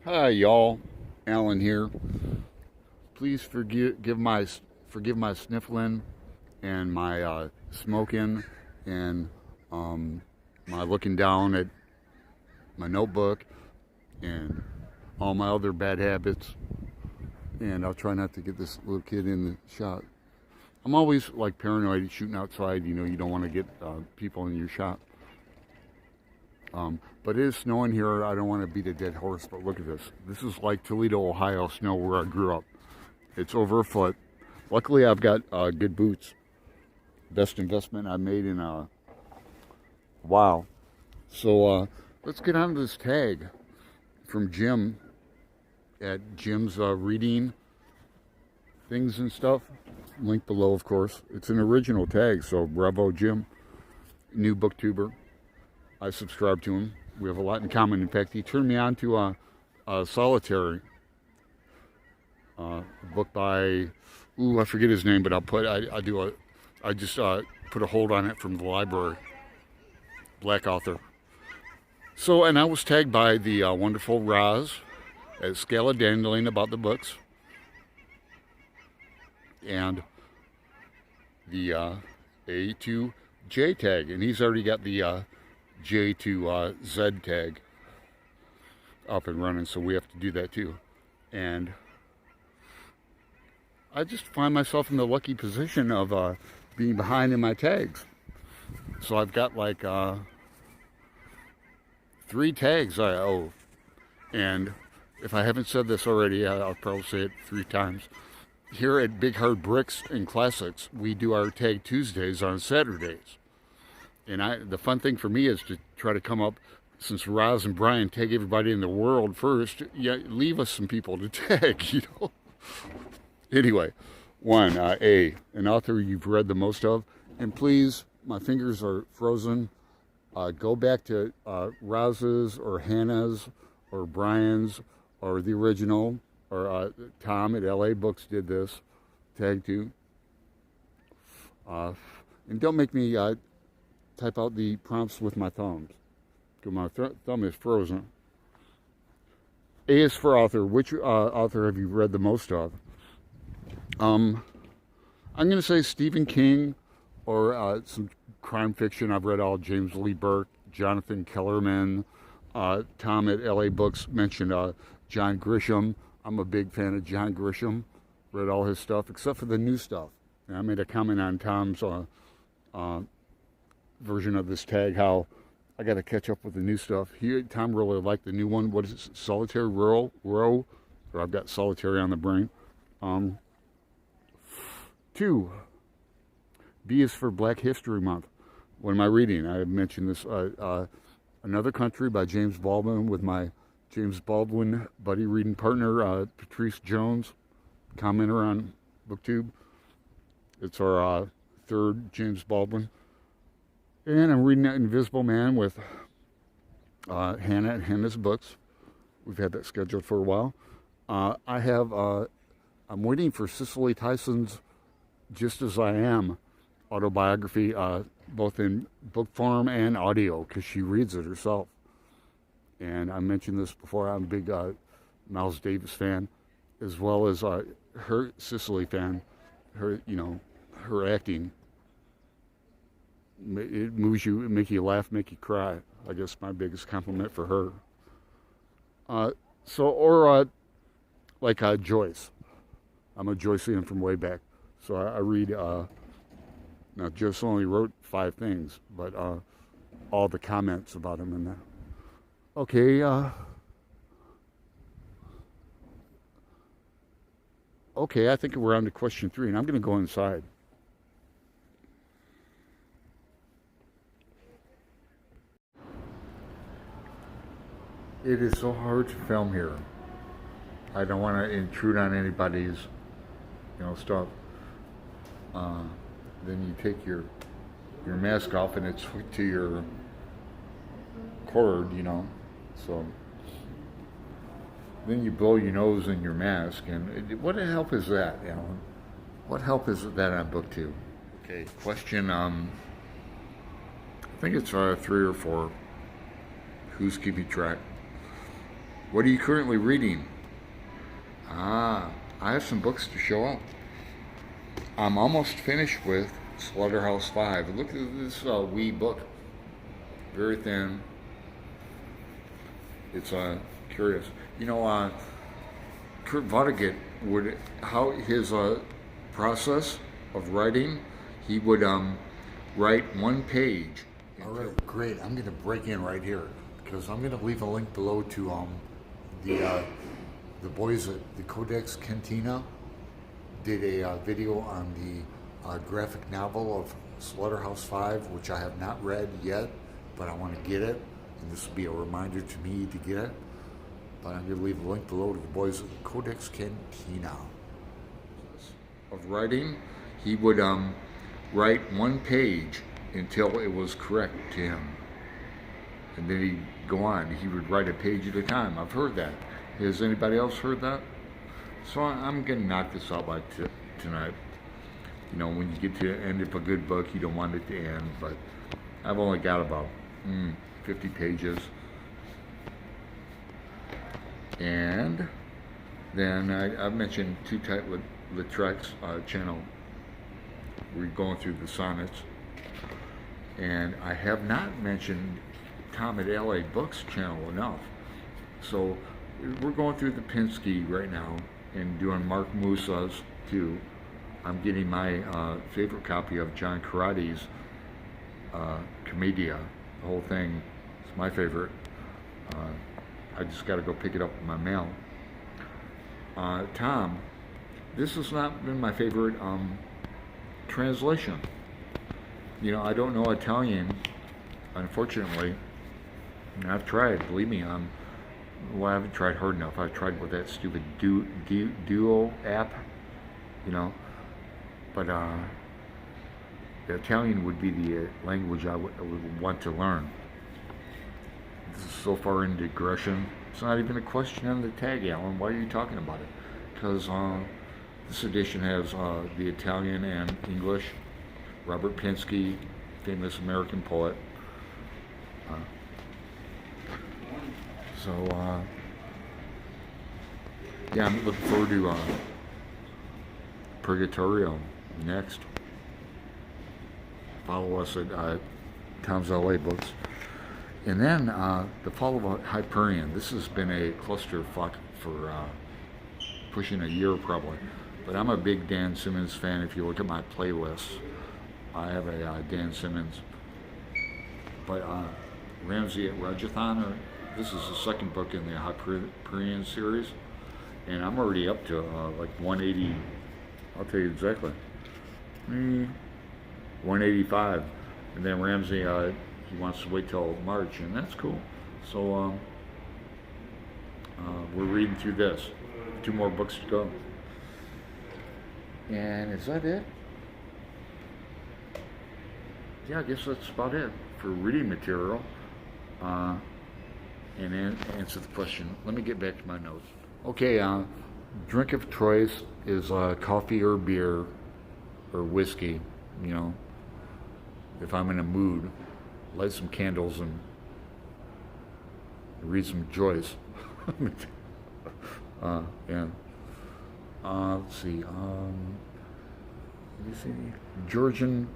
Hi, y'all. Alan here. Please forgive my sniffling and my smoking and um, my looking down at my notebook and all my other bad habits. And I'll try not to get this little kid in the shot. I'm always like paranoid shooting outside. You know, you don't want to get people in your shot. But it is snowing here. I don't want to beat a dead horse, but look at this. This is like Toledo, Ohio snow where I grew up. It's over a foot. Luckily, I've got good boots. Best investment I made in a while. So let's get on to this tag from Jim at Jim's reading things and stuff. Link below, of course. It's an original tag, so bravo, Jim. New booktuber. I subscribe to him. We have a lot in common. In fact, he turned me on to Solitary, a book by, I forget his name, but I just put a hold on it from the library. Black author. So, and I was tagged by the wonderful Roz at Scalldandling about the books, and the A2J tag, and he's already got the J to Z tag up and running, so we have to do that too. And I just find myself in the lucky position of being behind in my tags. So I've got like 3 tags I owe. And if I haven't said this already, I'll probably say it 3 times. Here at Big Hard Bricks and Classics, we do our Tag Tuesdays on Saturdays. And the fun thing for me is to try to come up, since Roz and Brian tag everybody in the world first, yeah, leave us some people to tag, you know. Anyway, an author you've read the most of. And please, my fingers are frozen. Go back to Roz's or Hannah's or Brian's or the original, or Tom at LA Books did this, tag too. And don't make me type out the prompts with my thumbs, because my thumb is frozen. A is for author. Which author have you read the most of? I'm going to say Stephen King, or some crime fiction. I've read all James Lee Burke, Jonathan Kellerman. Tom at LA Books mentioned John Grisham. I'm a big fan of John Grisham. Read all his stuff, except for the new stuff. And I made a comment on Tom's version of this tag, how I got to catch up with the new stuff. Tom really liked the new one. What is it? Solitary Row? Or I've got Solitary on the brain. 2. B is for Black History Month. What am I reading? I mentioned this. Another Country by James Baldwin, with my James Baldwin buddy reading partner, Patrice Jones, commenter on Booktube. It's our 3rd James Baldwin. And I'm reading Invisible Man with Hannah at Hannah's Books. We've had that scheduled for a while. I'm waiting for Cicely Tyson's Just As I Am autobiography, both in book form and audio, because she reads it herself. And I mentioned this before, I'm a big Miles Davis fan, as well as her Cicely fan. Her acting. It moves you, make you laugh, make you cry. I guess my biggest compliment for her. Like Joyce. I'm a Joycean from way back. So I read, now Joyce only wrote 5 things, but all the comments about him in that. Okay, I think we're on to question 3, and I'm going to go inside. It is so hard to film here. I don't want to intrude on anybody's, stuff. Then you take your mask off and it's hooked to your cord, So then you blow your nose in your mask, and what the help is that, Alan? What help is that on Booktube? Okay, question. I think it's 3 or 4. Who's keeping track? What are you currently reading? Ah, I have some books to show up. I'm almost finished with Slaughterhouse-5. Look at this wee book. Very thin. It's curious. You know, Kurt Vonnegut would, how his process of writing, he would write one page. All right, great. I'm going to break in right here because I'm going to leave a link below to the boys at the CodeX Cantina did a video on the graphic novel of Slaughterhouse-5, which I have not read yet, but I want to get it, and this will be a reminder to me to get it. But I'm going to leave a link below to the boys at the CodeX Cantina. Of writing, he would write one page until it was correct to him, and then he'd go on. He would write a page at a time. I've heard that. Has anybody else heard that? So I'm going to knock this out by tonight. You know, when you get to the end of a good book, you don't want it to end, but I've only got about 50 pages. And then I've mentioned Two Tight Lautrec's channel. We're going through the sonnets. And I have not mentioned Tom at LA Books channel enough. So we're going through the Pinsky right now and doing Mark Musa's too. I'm getting my favorite copy of John Karate's Commedia. The whole thing is my favorite. I just got to go pick it up in my mail. Tom, this has not been my favorite translation. You know, I don't know Italian, unfortunately. And I've tried, believe me, well, I haven't tried hard enough. I've tried with that stupid Duo app, you know. But the Italian would be the language I would want to learn. This is so far in digression. It's not even a question on the tag, Alan. Why are you talking about it? Because this edition has the Italian and English. Robert Pinsky, famous American poet. Yeah, I'm looking forward to Purgatorio next. Follow us at Tom's LA Books. And then the Fall of Hyperion. This has been a clusterfuck for pushing a year probably. But I'm a big Dan Simmons fan. If you look at my playlists, I have a Dan Simmons. But Ramsey at Rajathon, this is the second book in the Hyperion series. And I'm already up to like 180, I'll tell you exactly, 185. And then Ramsey, he wants to wait till March, and that's cool. So we're reading through this. 2 more books to go. And is that it? Yeah, I guess that's about it for reading material. And then answer the question. Let me get back to my notes. Okay, drink of choice is coffee or beer or whiskey, you know. If I'm in a mood, light some candles and read some Joyce. Yeah. Let's see. Let me see. Georgian.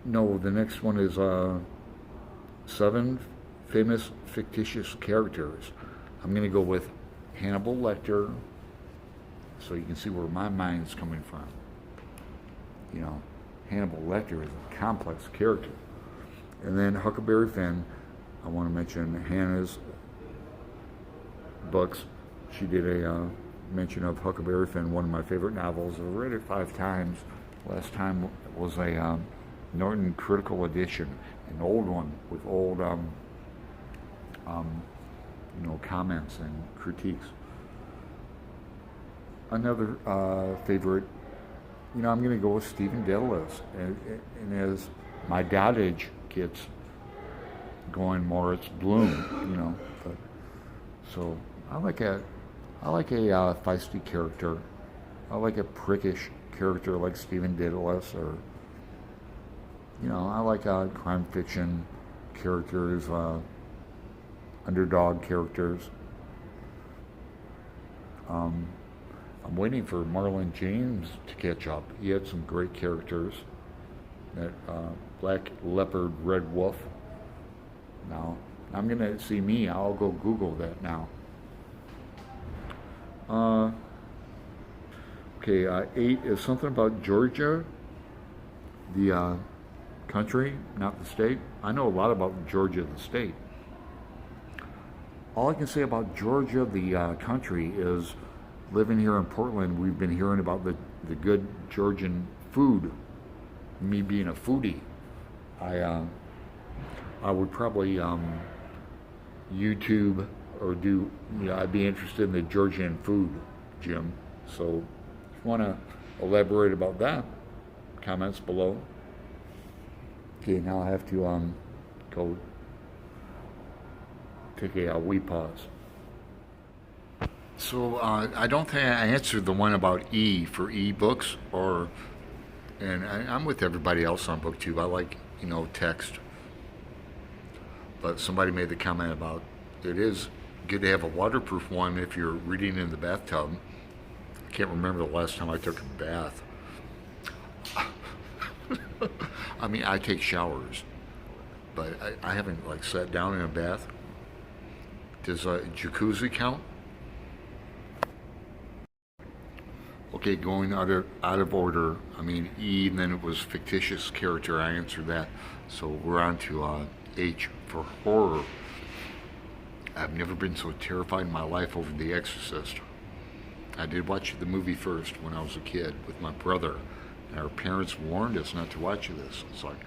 No, the next one is 7 famous fictitious characters. I'm going to go with Hannibal Lecter, so you can see where my mind's coming from. You know, Hannibal Lecter is a complex character. And then Huckleberry Finn, I want to mention Hannah's books. She did a mention of Huckleberry Finn, one of my favorite novels. I've read it 5 times. Last time was a Norton Critical Edition, an old one with old you know, comments and critiques. Another favorite, you know, I'm going to go with Stephen Dedalus, and as my dotage gets going more, it's bloom, you know. But, so I like a feisty character. I like a prickish character like Stephen Dedalus, or you know, I like crime fiction characters, underdog characters, I'm waiting for Marlon James to catch up. He had some great characters. That Black Leopard, Red Wolf. Now, I'm going to see me. I'll go Google that now. Okay, 8 is something about Georgia, the country, not the state. I know a lot about Georgia, the state. All I can say about Georgia, the country, is living here in Portland, we've been hearing about the good Georgian food. Me being a foodie, I would probably YouTube or do, I'd be interested in the Georgian food, Jim. So if you want to elaborate about that, comments below. Okay, now I have to go take a wee pause. So I don't think I answered the one about E for ebooks, and I'm with everybody else on Booktube. I like, text. But somebody made the comment about it is good to have a waterproof one if you're reading in the bathtub. I can't remember the last time I took a bath. I mean, I take showers, but I haven't sat down in a bath. Does a jacuzzi count? Okay, going out of order. I mean, E, and then it was fictitious character. I answered that. So we're on to H for horror. I've never been so terrified in my life over The Exorcist. I did watch the movie first when I was a kid with my brother, and our parents warned us not to watch this. It's like,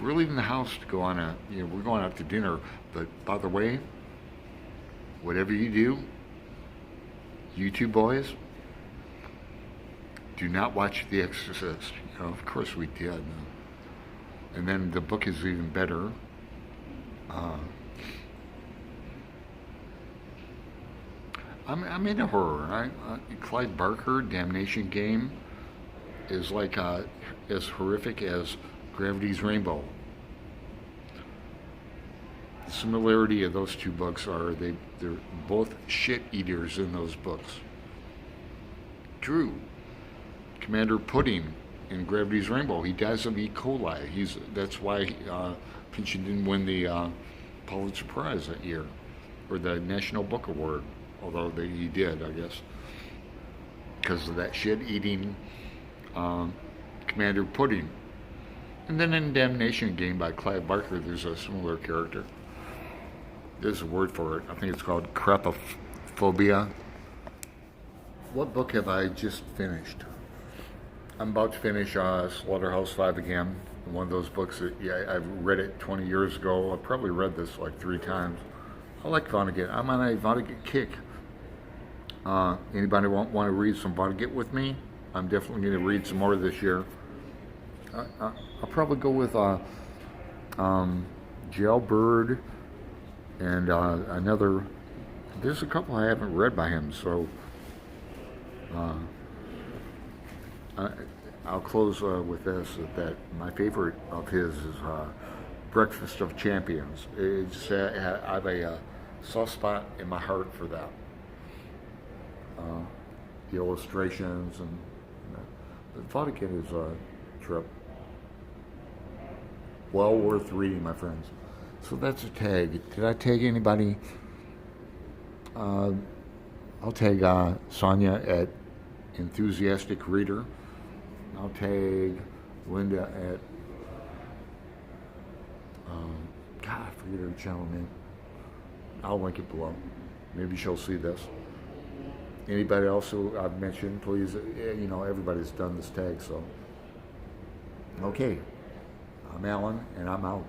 we're leaving the house to go on we're going out to dinner, but by the way, whatever you do, you two boys, do not watch The Exorcist. Of course we did. And then the book is even better. I'm into horror. Clive Barker, Damnation Game, is as horrific as Gravity's Rainbow. The similarity of those two books are they're both shit eaters in those books. True. Commander Pudding in Gravity's Rainbow, he dies of E. coli. That's why Pynchon didn't win the Pulitzer Prize that year, or the National Book Award, although he did, I guess, because of that shit-eating Commander Pudding. And then in Damnation Game by Clive Barker, there's a similar character. There's a word for it. I think it's called crapophobia. What book have I just finished? I'm about to finish Slaughterhouse-Five again. One of those books that, I've read it 20 years ago. I've probably read this 3 times. I like Vonnegut. I'm on a Vonnegut kick. Anybody want to read some Vonnegut with me? I'm definitely going to read some more this year. I'll probably go with Jailbird and another. There's a couple I haven't read by him, so I'll close with this. That my favorite of his is Breakfast of Champions. I have a soft spot in my heart for that. The illustrations and Vonnegut is a trip. Well worth reading, my friends. So that's a tag. Did I tag anybody? I'll tag Sonja at Enthusiastic Reader. I'll tag Linda at I forget her channel name. I'll link it below. Maybe she'll see this. Anybody else who I've mentioned, please, everybody's done this tag, so. Okay, I'm Alan, and I'm out.